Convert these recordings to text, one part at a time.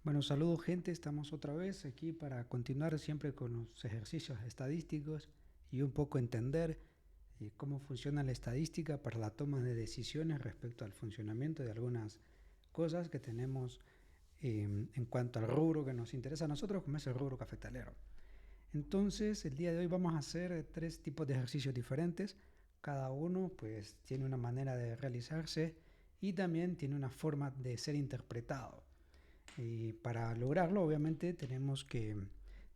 Bueno, saludos gente, estamos otra vez aquí para continuar siempre con los ejercicios estadísticos y un poco entender cómo funciona la estadística para la toma de decisiones respecto al funcionamiento de algunas cosas que tenemos en cuanto al rubro que nos interesa a nosotros, como es el rubro cafetalero. Entonces, el día de hoy vamos a hacer tres tipos de ejercicios diferentes. Cada uno pues tiene una manera de realizarse y también tiene una forma de ser interpretado. Y para lograrlo, obviamente, tenemos que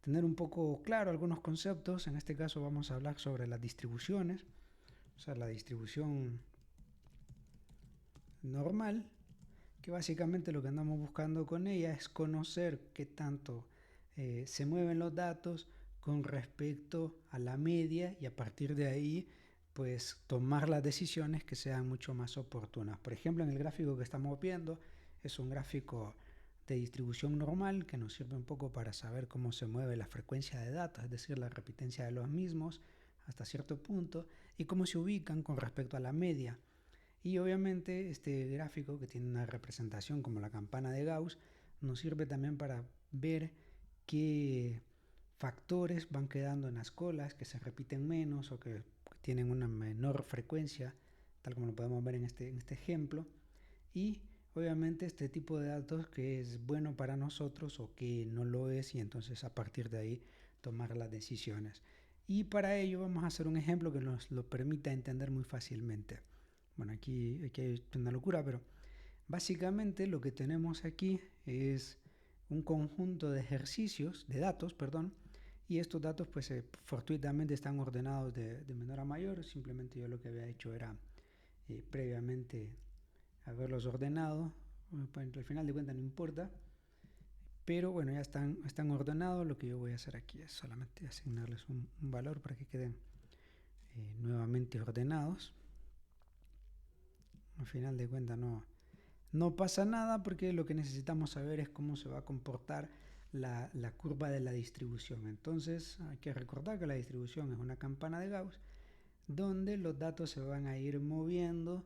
tener un poco claro algunos conceptos. En este caso vamos a hablar sobre las distribuciones, o sea, la distribución normal, que básicamente lo que andamos buscando con ella es conocer qué tanto se mueven los datos con respecto a la media y a partir de ahí pues tomar las decisiones que sean mucho más oportunas. Por ejemplo, en el gráfico que estamos viendo es un gráfico de distribución normal que nos sirve un poco para saber cómo se mueve la frecuencia de datos, es decir, la repitencia de los mismos hasta cierto punto y cómo se ubican con respecto a la media. Y obviamente este gráfico que tiene una representación como la campana de Gauss nos sirve también para ver qué factores van quedando en las colas que se repiten menos o que tienen una menor frecuencia, tal como lo podemos ver en este ejemplo. Y obviamente este tipo de datos que es bueno para nosotros o que no lo es y entonces a partir de ahí tomar las decisiones. Y para ello vamos a hacer un ejemplo que nos lo permita entender muy fácilmente. Bueno, aquí hay una locura, pero básicamente lo que tenemos aquí es un conjunto de ejercicios, de datos, perdón, y estos datos pues fortuitamente están ordenados de menor a mayor. Simplemente yo lo que había hecho era previamente haberlos ordenado, al final de cuentas no importa, pero bueno, ya están ordenados. Lo que yo voy a hacer aquí es solamente asignarles un valor para que queden nuevamente ordenados. Al final de cuentas no pasa nada porque lo que necesitamos saber es cómo se va a comportar la curva de la distribución. Entonces hay que recordar que la distribución es una campana de Gauss donde los datos se van a ir moviendo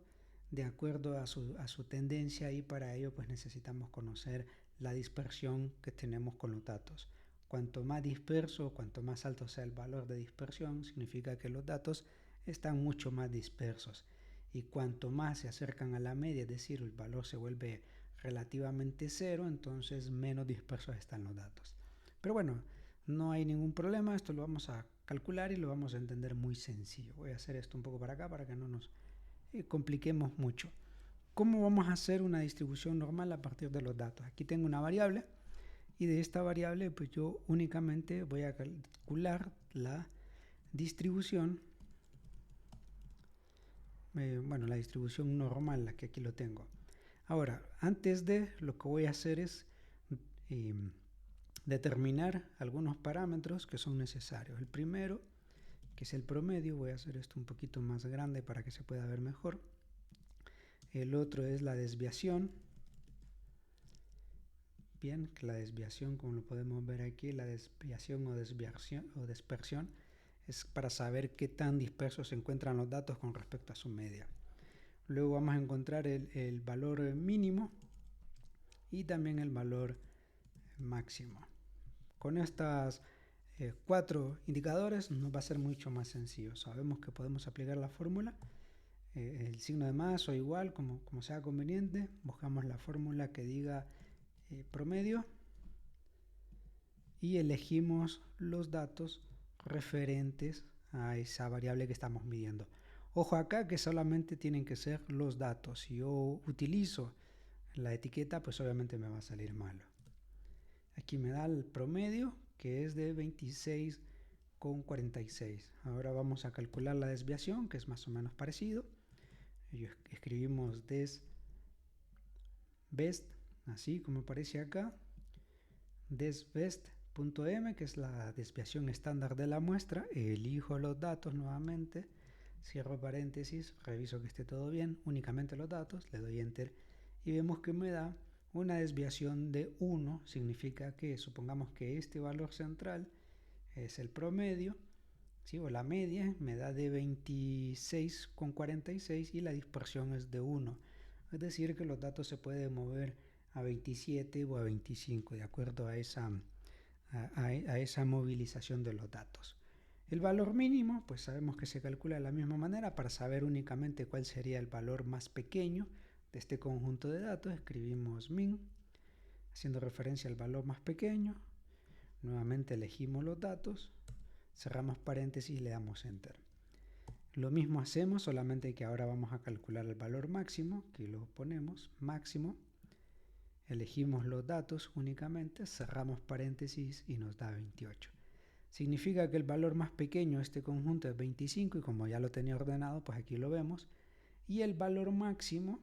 de acuerdo a su tendencia y para ello pues necesitamos conocer la dispersión que tenemos con los datos. Cuanto más disperso, cuanto más alto sea el valor de dispersión, significa que los datos están mucho más dispersos. Y cuanto más se acercan a la media, es decir, el valor se vuelve relativamente cero, entonces menos dispersos están los datos. Pero bueno, no hay ningún problema, esto lo vamos a calcular y lo vamos a entender muy sencillo. Voy a hacer esto un poco para acá para que no nos compliquemos mucho. ¿Cómo vamos a hacer una distribución normal a partir de los datos? Aquí tengo una variable y de esta variable pues yo únicamente voy a calcular la distribución, la distribución normal, la que aquí lo tengo. Ahora, antes de, lo que voy a hacer es eh, determinar algunos parámetros que son necesarios. El primero, que es el promedio, voy a hacer esto un poquito más grande para que se pueda ver mejor. El otro es la desviación. Bien, la desviación, como lo podemos ver aquí, la desviación o dispersión es para saber qué tan dispersos se encuentran los datos con respecto a su media. Luego vamos a encontrar el valor mínimo y también el valor máximo. Con estas cuatro indicadores nos va a ser mucho más sencillo. Sabemos que podemos aplicar la fórmula, el signo de más o igual, como sea conveniente. Buscamos la fórmula que diga promedio y elegimos los datos referentes a esa variable que estamos midiendo. Ojo acá que solamente tienen que ser los datos. Si yo utilizo la etiqueta, pues obviamente me va a salir malo. Aquí me da el promedio, que es de 26,46. Ahora vamos a calcular la desviación, que es más o menos parecido. Escribimos desBest, así como aparece acá. DesBest.m, que es la desviación estándar de la muestra. Elijo los datos nuevamente, cierro paréntesis, reviso que esté todo bien, únicamente los datos, le doy enter y vemos que me da una desviación de 1. Significa que supongamos que este valor central es el promedio, ¿sí? O la media, me da de 26,46 y la dispersión es de 1. Es decir, que los datos se pueden mover a 27 o a 25, de acuerdo a esa movilización de los datos. El valor mínimo, pues sabemos que se calcula de la misma manera. Para saber únicamente cuál sería el valor más pequeño de este conjunto de datos, escribimos min, haciendo referencia al valor más pequeño. Nuevamente elegimos los datos, cerramos paréntesis y le damos enter. Lo mismo hacemos, solamente que ahora vamos a calcular el valor máximo, que lo ponemos máximo. Elegimos los datos únicamente, cerramos paréntesis y nos da 28. Significa que el valor más pequeño de este conjunto es 25 y como ya lo tenía ordenado, pues aquí lo vemos. Y el valor máximo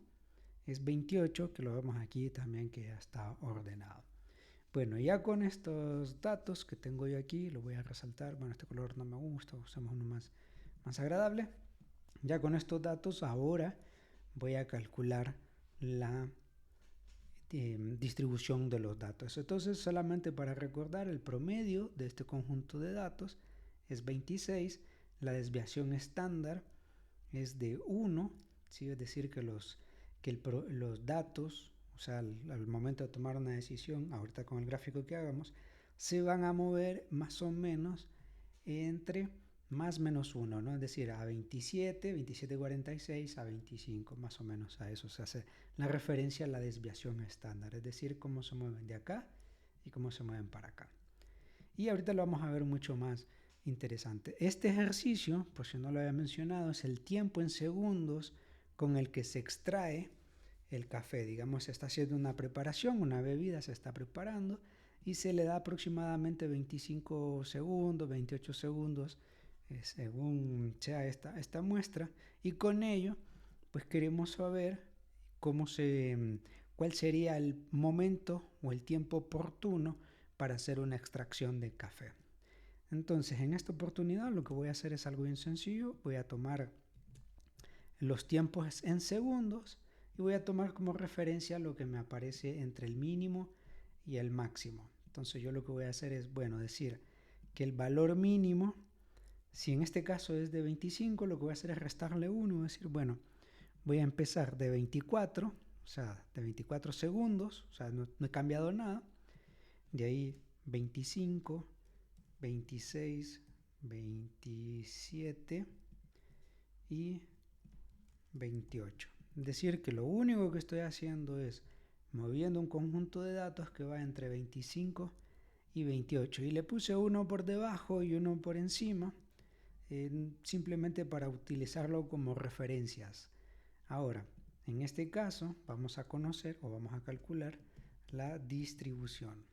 es 28, que lo vemos aquí también que ya está ordenado. Bueno, ya con estos datos que tengo yo aquí, lo voy a resaltar. Bueno, este color no me gusta, usamos uno más agradable. Ya con estos datos, ahora voy a calcular la distribución de los datos. Entonces, solamente para recordar, el promedio de este conjunto de datos es 26, la desviación estándar es de 1, ¿sí? Es decir, que los datos, o sea, al momento de tomar una decisión, ahorita con el gráfico que hagamos, se van a mover más o menos entre más menos 1, ¿no? Es decir, a 27, 27,46, a 25, más o menos a eso se hace la referencia a la desviación estándar, es decir, cómo se mueven de acá y cómo se mueven para acá. Y ahorita lo vamos a ver mucho más interesante. Este ejercicio, por si no lo había mencionado, es el tiempo en segundos con el que se extrae el café. Digamos, se está haciendo una preparación, una bebida se está preparando y se le da aproximadamente 25 segundos, 28 segundos, según sea esta muestra, y con ello pues queremos saber cuál sería el momento o el tiempo oportuno para hacer una extracción de café. Entonces, en esta oportunidad lo que voy a hacer es algo bien sencillo. Voy a tomar los tiempos en segundos y voy a tomar como referencia lo que me aparece entre el mínimo y el máximo. Entonces yo lo que voy a hacer es, bueno, decir que el valor mínimo, si en este caso es de 25, lo que voy a hacer es restarle 1, voy a decir, bueno, voy a empezar de 24, o sea, de 24 segundos, o sea, no he cambiado nada, de ahí 25, 26, 27 y 28. Es decir, que lo único que estoy haciendo es moviendo un conjunto de datos que va entre 25 y 28. Y le puse uno por debajo y uno por encima, simplemente para utilizarlo como referencias. Ahora, en este caso, vamos a conocer o vamos a calcular la distribución.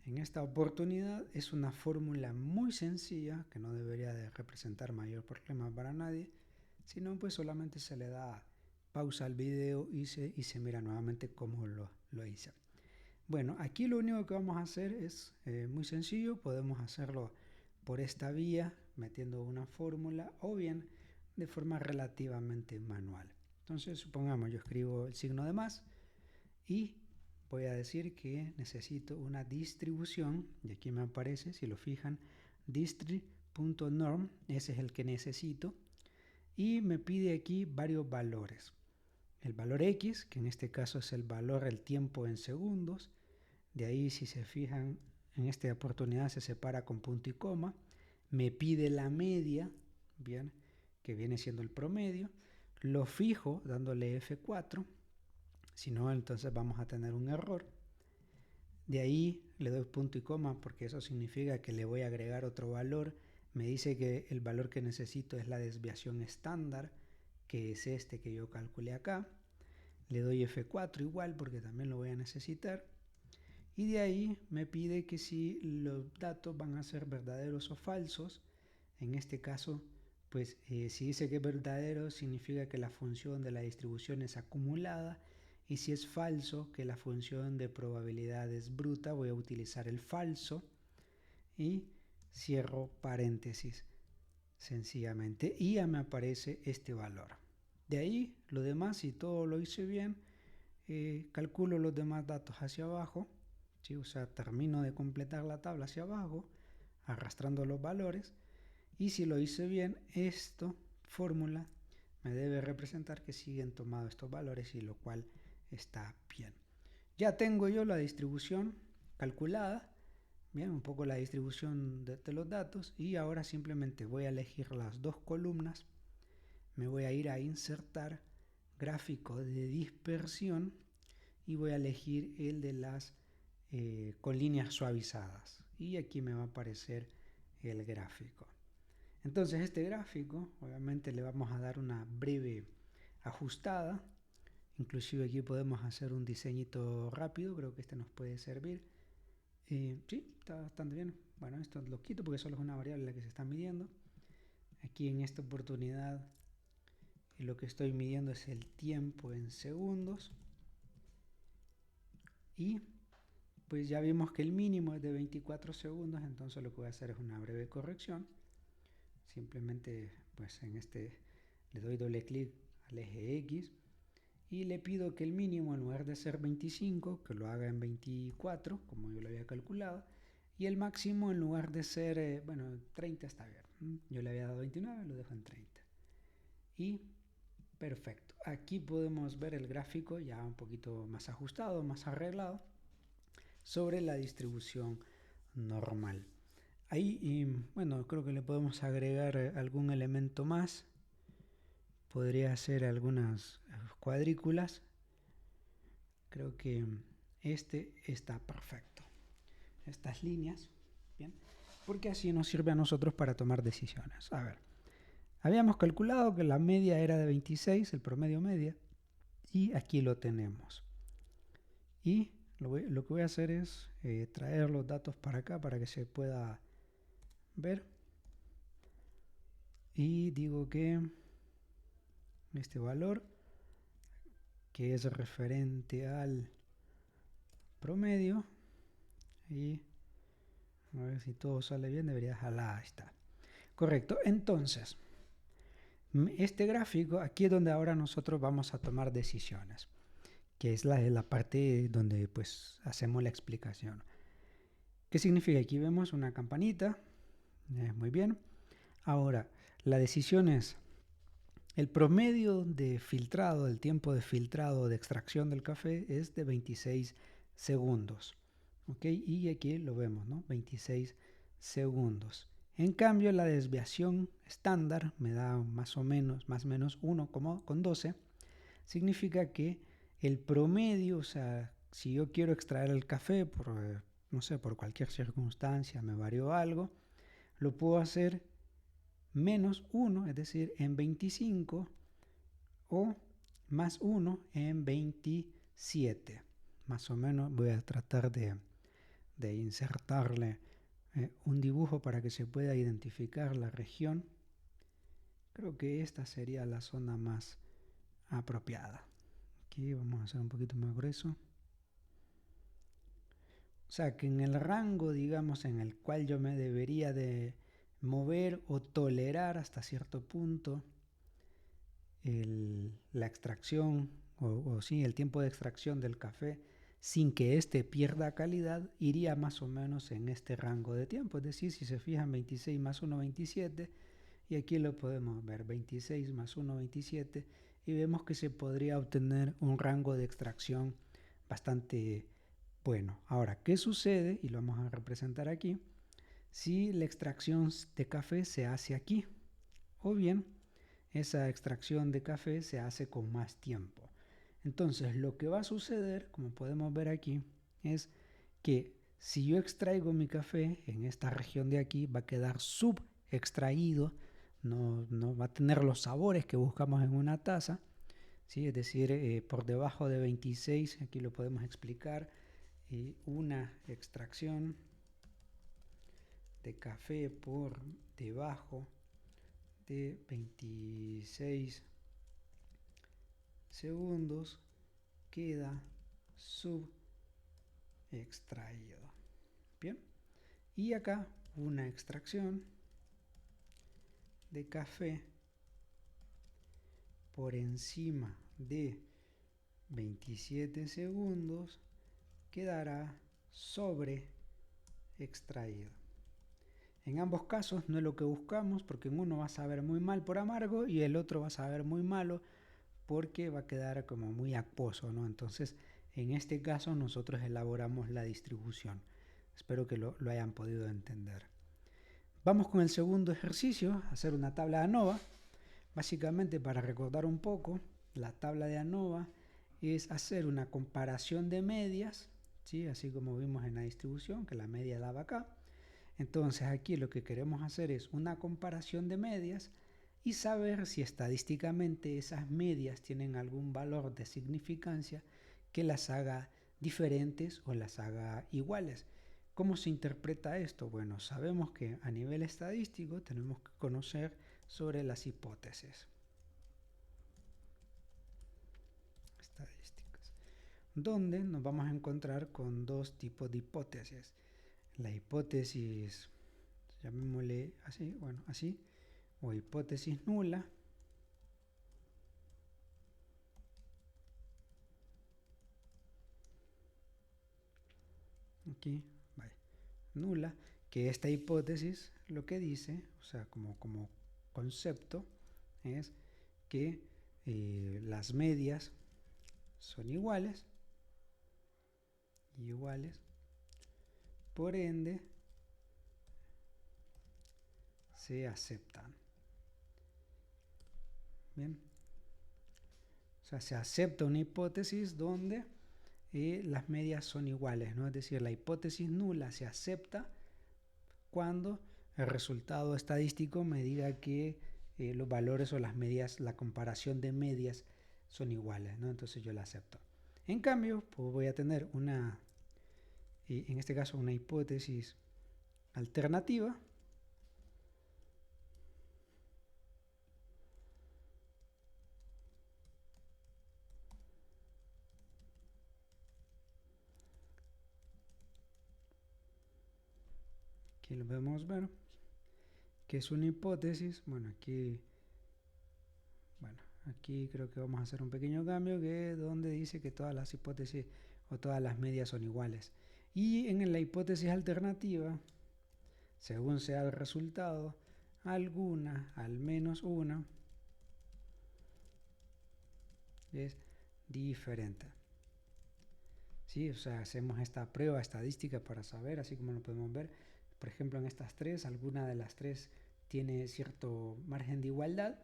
En esta oportunidad es una fórmula muy sencilla que no debería de representar mayor problema para nadie, sino pues solamente se le da pausa al video y se mira nuevamente cómo lo hice. Bueno, aquí lo único que vamos a hacer es muy sencillo, podemos hacerlo por esta vía metiendo una fórmula o bien de forma relativamente manual. Entonces supongamos yo escribo el signo de más y voy a decir que necesito una distribución, y aquí me aparece, si lo fijan, distri.norm, ese es el que necesito, y me pide aquí varios valores. El valor X, que en este caso es el valor, el tiempo en segundos, de ahí si se fijan, en esta oportunidad se separa con punto y coma, me pide la media, bien, que viene siendo el promedio, lo fijo dándole F4, si no, entonces vamos a tener un error. De ahí le doy punto y coma porque eso significa que le voy a agregar otro valor. Me dice que el valor que necesito es la desviación estándar, que es este que yo calculé acá. Le doy F4 igual porque también lo voy a necesitar. Y de ahí me pide que si los datos van a ser verdaderos o falsos. En este caso, pues si dice que es verdadero, significa que la función de la distribución es acumulada. Y si es falso, que la función de probabilidad es bruta, voy a utilizar el falso y cierro paréntesis sencillamente y ya me aparece este valor. De ahí lo demás, si todo lo hice bien, calculo los demás datos hacia abajo, ¿sí? O sea, termino de completar la tabla hacia abajo, arrastrando los valores, y si lo hice bien, esta fórmula me debe representar que siguen tomando estos valores, y lo cual está bien. Ya tengo yo la distribución calculada, bien, un poco la distribución de los datos, y ahora simplemente voy a elegir las dos columnas, me voy a ir a insertar gráfico de dispersión y voy a elegir el de las con líneas suavizadas, y aquí me va a aparecer el gráfico. Entonces este gráfico obviamente le vamos a dar una breve ajustada, inclusive aquí podemos hacer un diseñito rápido, creo que este nos puede servir. Sí, está bastante bien. Bueno, esto lo quito porque solo es una variable la que se está midiendo. Aquí en esta oportunidad lo que estoy midiendo es el tiempo en segundos, y pues ya vimos que el mínimo es de 24 segundos, entonces lo que voy a hacer es una breve corrección. Simplemente pues en este le doy doble clic al eje X y le pido que el mínimo, en lugar de ser 25, que lo haga en 24 como yo lo había calculado, y el máximo, en lugar de ser 30 está bien, yo le había dado 29, lo dejo en 30 y perfecto. Aquí podemos ver el gráfico ya un poquito más ajustado, más arreglado sobre la distribución normal. Ahí, bueno, creo que le podemos agregar algún elemento más. Podría ser algunas cuadrículas. Creo que este está perfecto. Estas líneas, bien, porque así nos sirve a nosotros para tomar decisiones. A ver, habíamos calculado que la media era de 26, el promedio media, y aquí lo tenemos. Y lo que voy a hacer es traer los datos para acá para que se pueda ver. Y digo que este valor, que es referente al promedio, y a ver si todo sale bien, debería jalar, ahí está. Correcto, entonces, este gráfico, aquí es donde ahora nosotros vamos a tomar decisiones, que es la parte donde pues hacemos la explicación. ¿Qué significa? Aquí vemos una campanita, muy bien. Ahora, la decisión es el promedio de filtrado, el tiempo de filtrado de extracción del café es de 26 segundos. ¿Ok? Y aquí lo vemos, ¿no? 26 segundos. En cambio, la desviación estándar me da más o menos 1,12. Significa que el promedio, o sea, si yo quiero extraer el café por, no sé, por cualquier circunstancia, me varió algo, lo puedo hacer menos 1, es decir, en 25, o más 1 en 27. Más o menos voy a tratar de insertarle un dibujo para que se pueda identificar la región. Creo que esta sería la zona más apropiada. Aquí vamos a hacer un poquito más grueso. O sea que en el rango, digamos, en el cual yo me debería de mover o tolerar hasta cierto punto la extracción o sí, el tiempo de extracción del café sin que éste pierda calidad, iría más o menos en este rango de tiempo. Es decir, si se fijan, 26 más 1, 27, y aquí lo podemos ver, 26 más 1, 27, y vemos que se podría obtener un rango de extracción bastante bueno. Ahora, ¿qué sucede? Y lo vamos a representar aquí, si la extracción de café se hace aquí, o bien esa extracción de café se hace con más tiempo. Entonces lo que va a suceder, como podemos ver aquí, es que si yo extraigo mi café en esta región de aquí, va a quedar subextraído, no va a tener los sabores que buscamos en una taza, ¿sí? Es decir, por debajo de 26, aquí lo podemos explicar, una extracción de café por debajo de 26 segundos queda subextraído. Bien, y acá una extracción de café por encima de 27 segundos quedará sobre extraído. En ambos casos no es lo que buscamos, porque en uno va a saber muy mal por amargo y el otro va a saber muy malo porque va a quedar como muy acuoso, ¿no? Entonces, en este caso nosotros elaboramos la distribución. Espero que lo hayan podido entender. Vamos con el segundo ejercicio, hacer una tabla de ANOVA. Básicamente, para recordar un poco, la tabla de ANOVA es hacer una comparación de medias, ¿sí? Así como vimos en la distribución, que la media daba acá. Entonces aquí lo que queremos hacer es una comparación de medias y saber si estadísticamente esas medias tienen algún valor de significancia que las haga diferentes o las haga iguales. ¿Cómo se interpreta esto? Bueno, sabemos que a nivel estadístico tenemos que conocer sobre las hipótesis estadísticas, donde nos vamos a encontrar con dos tipos de hipótesis. La hipótesis, llamémosle así, bueno, así, o hipótesis nula, aquí, vale, nula, que esta hipótesis lo que dice, o sea, como concepto, es que las medias son iguales, por ende se aceptan. Bien, o sea, se acepta una hipótesis donde las medias son iguales, ¿no? Es decir, la hipótesis nula se acepta cuando el resultado estadístico me diga que los valores o las medias, la comparación de medias son iguales, ¿no? Entonces yo la acepto. En cambio, pues voy a tener una, en este caso, una hipótesis alternativa. Aquí lo podemos ver, que es una hipótesis. Bueno, aquí creo que vamos a hacer un pequeño cambio, que donde dice que todas las hipótesis o todas las medias son iguales. Y en la hipótesis alternativa, según sea el resultado, alguna, al menos una, es diferente. ¿Sí? O sea, hacemos esta prueba estadística para saber, así como lo podemos ver. Por ejemplo, en estas tres, alguna de las tres tiene cierto margen de igualdad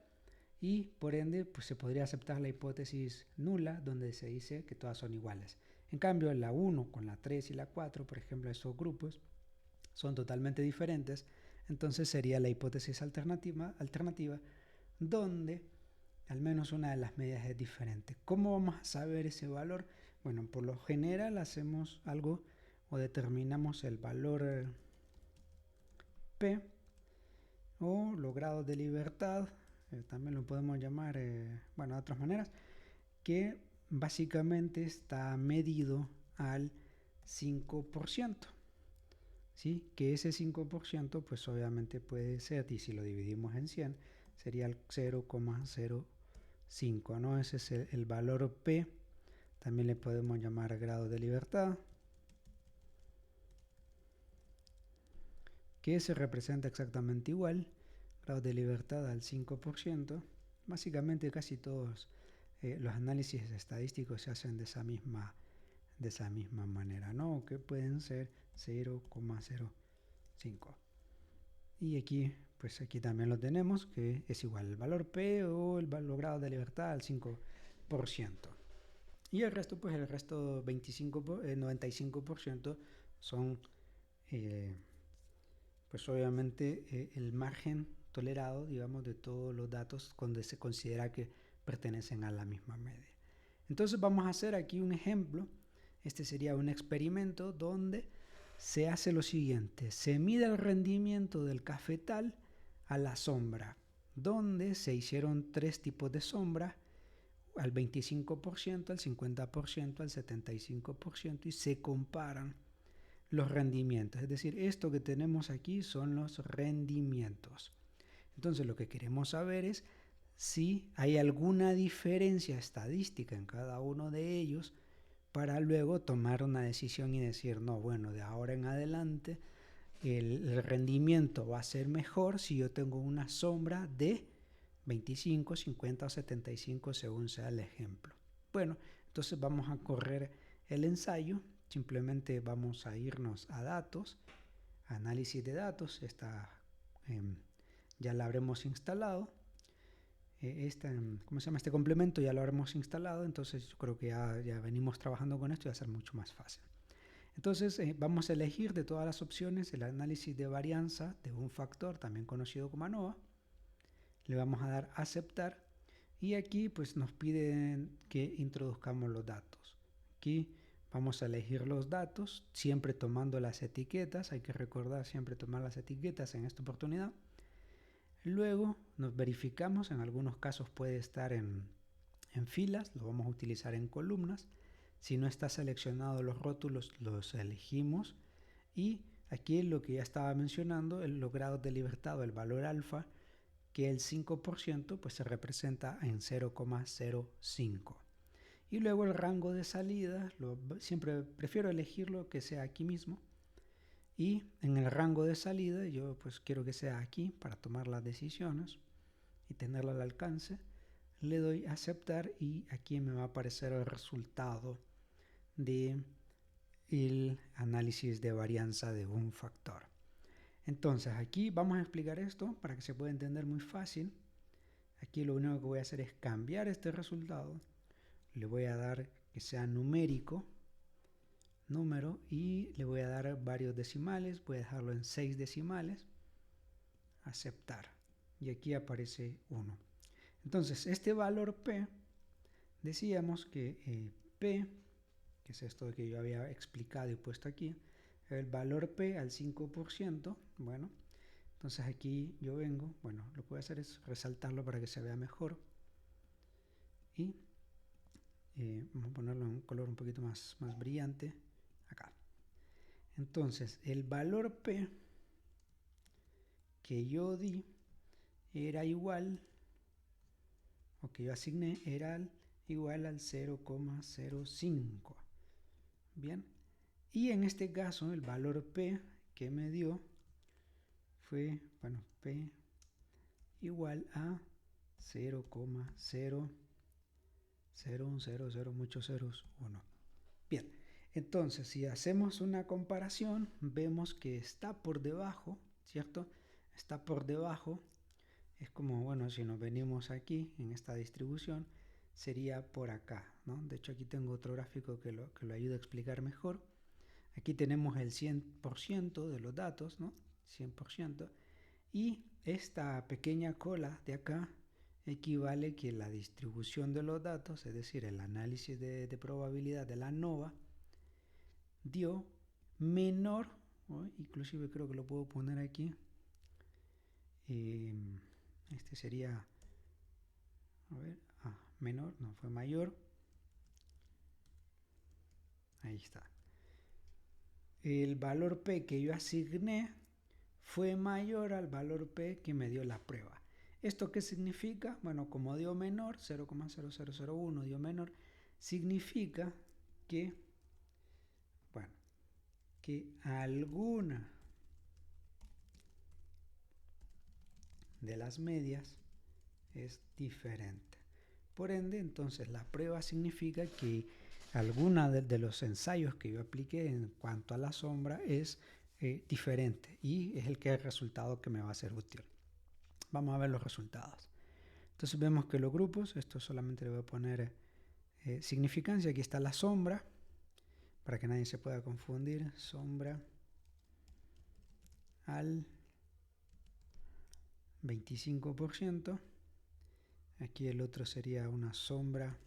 y por ende pues se podría aceptar la hipótesis nula, donde se dice que todas son iguales. En cambio, la 1 con la 3 y la 4, por ejemplo, esos grupos son totalmente diferentes, entonces sería la hipótesis alternativa donde al menos una de las medias es diferente. ¿Cómo vamos a saber ese valor? Bueno, por lo general hacemos algo o determinamos el valor P o los grados de libertad, también lo podemos llamar, bueno, de otras maneras, que básicamente está medido al 5%. ¿Sí? Que ese 5% pues obviamente puede ser, y si lo dividimos en 100 sería el 0,05, ¿no? Ese es el valor P. También le podemos llamar grado de libertad, que se representa exactamente igual, grado de libertad al 5%. Básicamente casi todos los análisis estadísticos se hacen de esa misma manera, ¿no? Que pueden ser 0,05. Y aquí, pues aquí también lo tenemos, que es igual el valor P o el grado de libertad al 5%. Y el resto, pues el resto 95% son, pues obviamente el margen tolerado, digamos, de todos los datos donde se considera que pertenecen a la misma media. Entonces vamos a hacer aquí un ejemplo. Este sería un experimento donde se hace lo siguiente: se mide el rendimiento del cafetal a la sombra, donde se hicieron tres tipos de sombra, al 25%, al 50%, al 75%, y se comparan los rendimientos. Es decir, esto que tenemos aquí son los rendimientos. Entonces lo que queremos saber es si hay alguna diferencia estadística en cada uno de ellos, para luego tomar una decisión y decir, no, bueno, de ahora en adelante el rendimiento va a ser mejor si yo tengo una sombra de 25, 50 o 75 según sea el ejemplo. Bueno, entonces vamos a correr el ensayo. Simplemente vamos a irnos a datos, análisis de datos. Ya la habremos instalado. ¿Cómo se llama? Este complemento ya lo habremos instalado. Entonces yo creo que ya venimos trabajando con esto y va a ser mucho más fácil. Entonces vamos a elegir de todas las opciones el análisis de varianza de un factor, también conocido como ANOVA. Le vamos a dar a aceptar y aquí pues nos piden que introduzcamos los datos. Aquí vamos a elegir los datos, siempre tomando las etiquetas. Hay que recordar siempre tomar las etiquetas en esta oportunidad. Luego nos verificamos, en algunos casos puede estar en filas, lo vamos a utilizar en columnas. Si no está seleccionado los rótulos, los elegimos. Y aquí lo que ya estaba mencionando, los grados de libertad o el valor alfa, que el 5% pues se representa en 0,05. Y luego el rango de salida, siempre prefiero elegirlo que sea aquí mismo. Y en el rango de salida yo pues quiero que sea aquí para tomar las decisiones y tenerlo al alcance. Le doy a aceptar y aquí me va a aparecer el resultado de el análisis de varianza de un factor. Entonces aquí vamos a explicar esto para que se pueda entender muy fácil. Aquí lo único que voy a hacer es cambiar este resultado. Le voy a dar que sea numérico, número, y le voy a dar varios decimales. Voy a dejarlo en 6 decimales. Aceptar. Y aquí aparece 1. Entonces este valor P, decíamos que P, que es esto que yo había explicado y puesto aquí, el valor P al 5%, bueno, entonces aquí yo vengo, bueno, lo que voy a hacer es resaltarlo para que se vea mejor y vamos a ponerlo en un color un poquito más brillante acá. Entonces el valor P que yo di era igual, o que yo asigné era igual al 0,05. Bien, y en este caso el valor P que me dio fue, bueno, P igual a 0,00000 muchos ceros 1. Bien, entonces si hacemos una comparación vemos que está por debajo, ¿cierto? Está por debajo. Es como, bueno, si nos venimos aquí en esta distribución sería por acá, ¿no? De hecho aquí tengo otro gráfico que lo ayuda a explicar mejor. Aquí tenemos el 100% de los datos, ¿no? 100%. Y esta pequeña cola de acá equivale que la distribución de los datos, es decir, el análisis de probabilidad de la ANOVA, dio menor, ¿no? Inclusive creo que lo puedo poner aquí. Este sería, a ver, menor, no, fue mayor. Ahí está. El valor P que yo asigné fue mayor al valor P que me dio la prueba. ¿Esto qué significa? Bueno, como dio menor, 0,0001 dio menor, significa que, bueno, que alguna de las medias es diferente. Por ende, entonces la prueba significa que alguna de los ensayos que yo apliqué en cuanto a la sombra es diferente y es el resultado que me va a ser útil. Vamos a ver los resultados. Entonces vemos que los grupos, esto solamente le voy a poner significancia, aquí está la sombra, para que nadie se pueda confundir, sombra al 25%, aquí el otro sería una sombra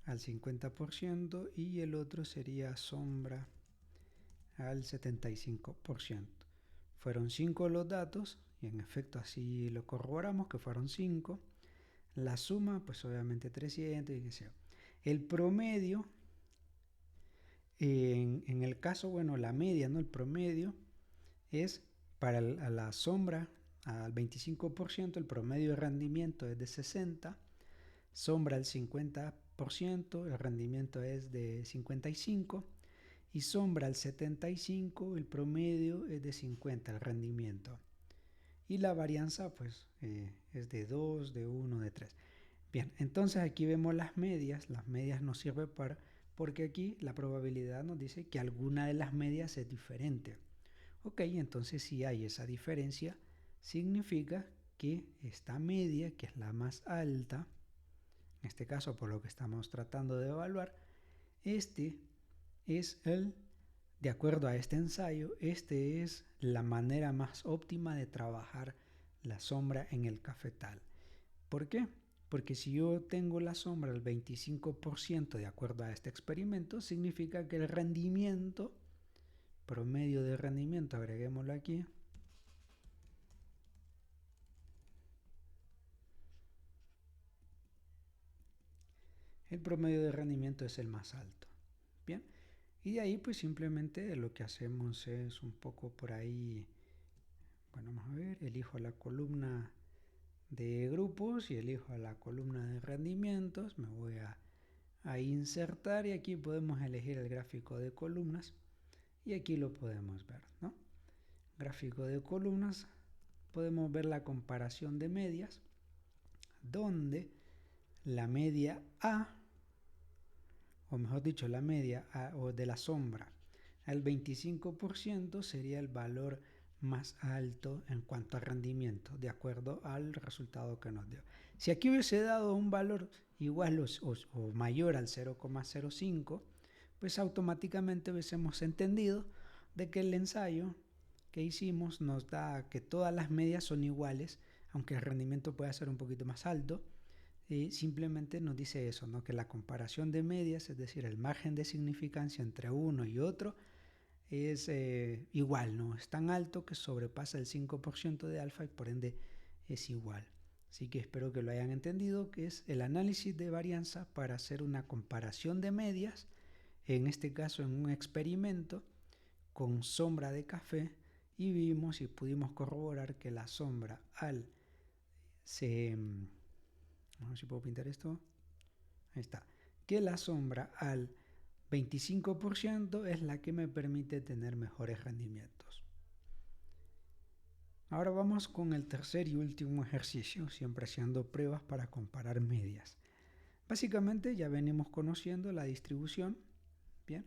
al 50% y el otro sería sombra al 75%. Fueron 5 los datos y en efecto así lo corroboramos que fueron 5. La suma pues obviamente 300 y qué sé yo. El promedio, en el caso, bueno, la media, ¿no? El promedio es para la sombra al 25%, el promedio de rendimiento es de 60, sombra al 50%, el rendimiento es de 55, y sombra al 75, el promedio es de 50, el rendimiento. Y la varianza pues es de 2, de 1, de 3. Bien, entonces aquí vemos las medias nos sirven porque aquí la probabilidad nos dice que alguna de las medias es diferente. Ok, entonces si hay esa diferencia, significa que esta media, que es la más alta, en este caso por lo que estamos tratando de evaluar, este es de acuerdo a este ensayo, este es la manera más óptima de trabajar la sombra en el cafetal. ¿Por qué? Porque si yo tengo la sombra al 25% de acuerdo a este experimento, significa que el rendimiento, promedio de rendimiento, agreguémoslo aquí, el promedio de rendimiento es el más alto. Bien, y de ahí pues simplemente lo que hacemos es un poco por ahí, bueno, vamos a ver, elijo la columna de grupos y elijo la columna de rendimientos, me voy a insertar y aquí podemos elegir el gráfico de columnas y aquí lo podemos ver, ¿no? Gráfico de columnas, podemos ver la comparación de medias, donde la media A, o mejor dicho, la media A, o de la sombra al 25% sería el valor más alto en cuanto a rendimiento, de acuerdo al resultado que nos dio. Si aquí hubiese dado un valor igual o mayor al 0,05, pues automáticamente hubiésemos entendido de que el ensayo que hicimos nos da que todas las medias son iguales, aunque el rendimiento pueda ser un poquito más alto. Simplemente nos dice eso, ¿no? Que la comparación de medias, es decir, el margen de significancia entre uno y otro, es igual, ¿no? Es tan alto que sobrepasa el 5% de alfa y por ende es igual. Así que espero que lo hayan entendido, que es el análisis de varianza para hacer una comparación de medias, en este caso en un experimento con sombra de café, y vimos y pudimos corroborar que la sombra a ver si puedo pintar esto, ahí está, que la sombra al 25% es la que me permite tener mejores rendimientos. Ahora vamos con el tercer y último ejercicio, siempre haciendo pruebas para comparar medias. Básicamente ya venimos conociendo la distribución. Bien,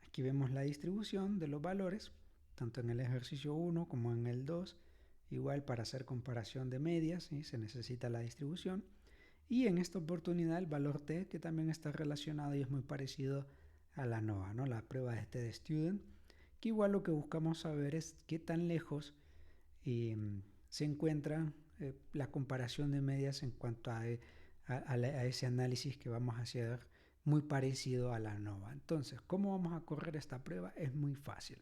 aquí vemos la distribución de los valores, tanto en el ejercicio 1 como en el 2. Igual para hacer comparación de medias, ¿sí? Se necesita la distribución. Y en esta oportunidad el valor T, que también está relacionado y es muy parecido a la NOVA, ¿no? La prueba de T de Student, que igual lo que buscamos saber es qué tan lejos se encuentra la comparación de medias en cuanto a ese análisis que vamos a hacer muy parecido a la NOVA. Entonces, ¿cómo vamos a correr esta prueba? Es muy fácil.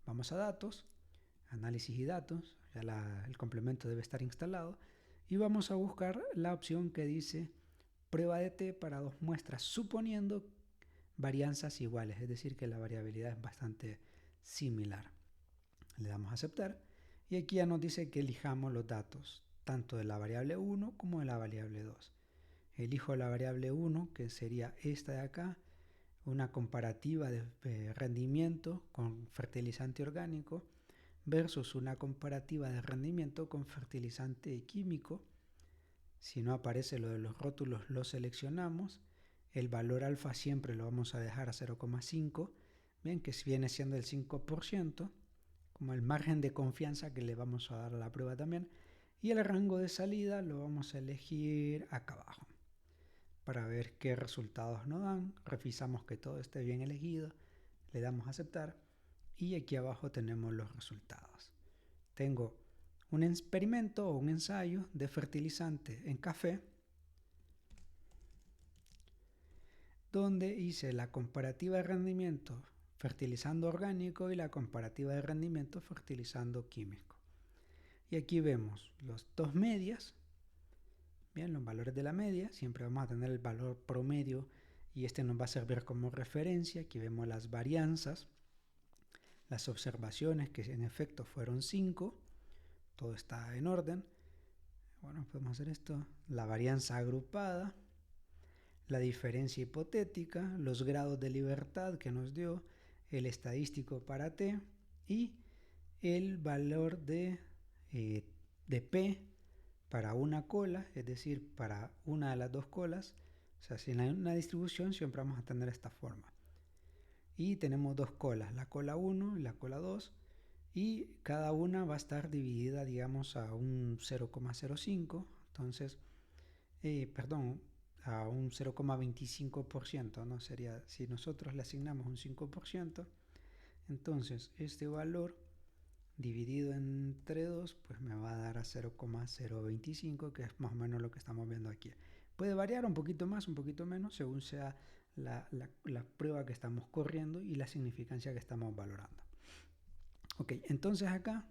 Vamos a datos, análisis y datos, ya el complemento debe estar instalado, y vamos a buscar la opción que dice prueba de T para dos muestras, suponiendo varianzas iguales, es decir, que la variabilidad es bastante similar. Le damos a aceptar y aquí ya nos dice que elijamos los datos, tanto de la variable 1 como de la variable 2. Elijo la variable 1, que sería esta de acá, una comparativa de rendimiento con fertilizante orgánico versus una comparativa de rendimiento con fertilizante químico. Si no aparece lo de los rótulos, lo seleccionamos. El valor alfa siempre lo vamos a dejar a 0,5, bien, que viene siendo el 5%, como el margen de confianza que le vamos a dar a la prueba también. Y el rango de salida lo vamos a elegir acá abajo para ver qué resultados nos dan. Revisamos que todo esté bien elegido, le damos a aceptar y aquí abajo tenemos los resultados. Tengo un experimento o un ensayo de fertilizante en café donde hice la comparativa de rendimiento fertilizando orgánico y la comparativa de rendimiento fertilizando químico. Y aquí vemos las dos medias. Bien, los valores de la media, siempre vamos a tener el valor promedio y este nos va a servir como referencia. Aquí vemos las varianzas, las observaciones, que en efecto fueron 5, todo está en orden. Bueno, podemos hacer esto, la varianza agrupada, la diferencia hipotética, los grados de libertad que nos dio, el estadístico para T y el valor de P para una cola, es decir, para una de las dos colas. O sea, si en una distribución siempre vamos a tener esta forma. Y tenemos dos colas, la cola 1 y la cola 2. Y cada una va a estar dividida, digamos, a un 0,05. Entonces, perdón, a un 0,25%, ¿no? Sería, si nosotros le asignamos un 5%, entonces este valor dividido entre 2, pues me va a dar a 0,025, que es más o menos lo que estamos viendo aquí. Puede variar un poquito más, un poquito menos, según sea la prueba que estamos corriendo y la significancia que estamos valorando. Ok, entonces acá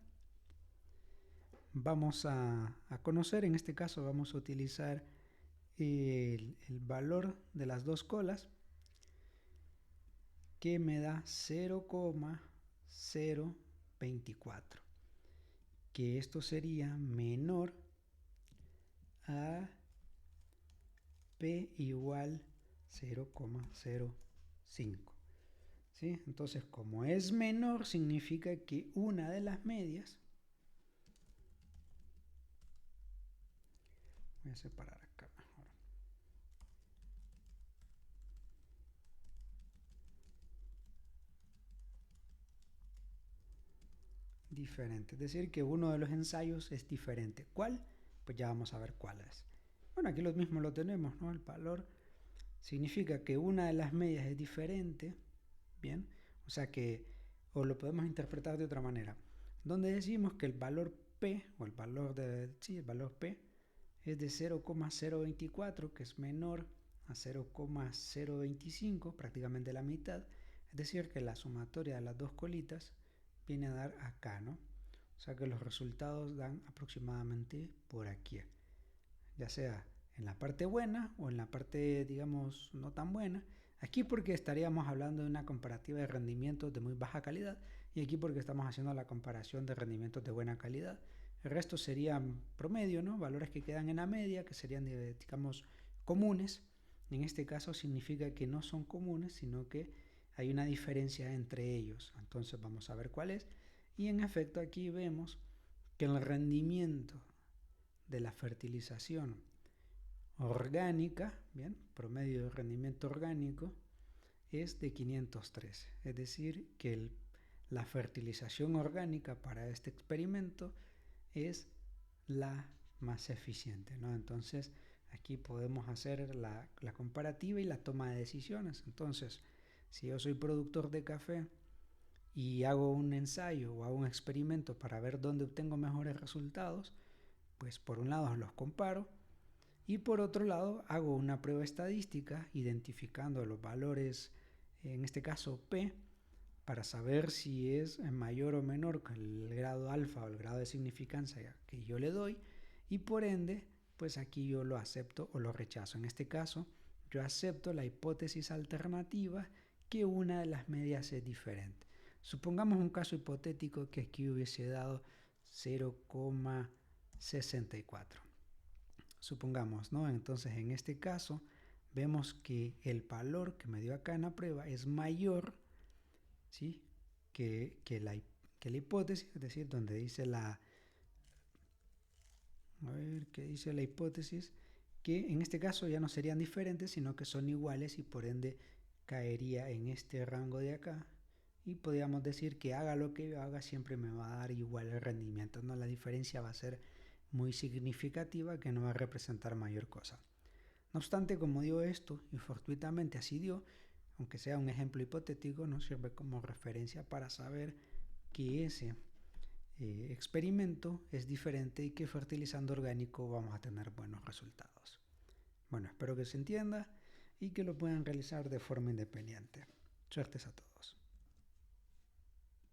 vamos a conocer, en este caso vamos a utilizar el valor de las dos colas, que me da 0,024, que esto sería menor a P igual 0,05. ¿Sí? Entonces, como es menor, significa que una de las medias, voy a separar acá mejor, diferente, es decir, que uno de los ensayos es diferente. ¿Cuál? Pues ya vamos a ver cuál es. Bueno, aquí lo mismo lo tenemos, ¿no? El valor significa que una de las medias es diferente, ¿bien? O sea que, o lo podemos interpretar de otra manera, donde decimos que el valor P, o el valor el valor P, es de 0,024, que es menor a 0,025, prácticamente la mitad. Es decir, que la sumatoria de las dos colitas viene a dar acá, ¿no? O sea que los resultados dan aproximadamente por aquí, ya sea en la parte buena o en la parte, digamos, no tan buena. Aquí porque estaríamos hablando de una comparativa de rendimientos de muy baja calidad, y aquí porque estamos haciendo la comparación de rendimientos de buena calidad. El resto serían promedio, ¿no? Valores que quedan en la media, que serían, digamos, comunes. En este caso significa que no son comunes, sino que hay una diferencia entre ellos. Entonces vamos a ver cuál es. Y en efecto aquí vemos que el rendimiento de la fertilización orgánica, bien, promedio de rendimiento orgánico, es de 513. Es decir, que la fertilización orgánica para este experimento es la más eficiente, ¿no? Entonces, aquí podemos hacer la comparativa y la toma de decisiones. Entonces, si yo soy productor de café y hago un ensayo o hago un experimento para ver dónde obtengo mejores resultados, pues por un lado los comparo y por otro lado hago una prueba estadística identificando los valores, en este caso P, para saber si es mayor o menor que el grado alfa o el grado de significancia que yo le doy, y por ende pues aquí yo lo acepto o lo rechazo. En este caso yo acepto la hipótesis alternativa que una de las medias es diferente. Supongamos un caso hipotético que aquí hubiese dado 0,64. Supongamos, ¿no? Entonces en este caso vemos que el valor que me dio acá en la prueba es mayor, ¿sí? que la hipótesis, es decir, donde dice a ver, ¿qué dice la hipótesis? Que en este caso ya no serían diferentes, sino que son iguales y por ende caería en este rango de acá. Y podríamos decir que haga lo que yo haga, siempre me va a dar igual el rendimiento, ¿no? La diferencia va a ser muy significativa, que no va a representar mayor cosa. No obstante, como digo esto, y fortuitamente así dio, aunque sea un ejemplo hipotético, nos sirve como referencia para saber que ese experimento es diferente y que fertilizando orgánico vamos a tener buenos resultados. Bueno, espero que se entienda y que lo puedan realizar de forma independiente. Suertes a todos.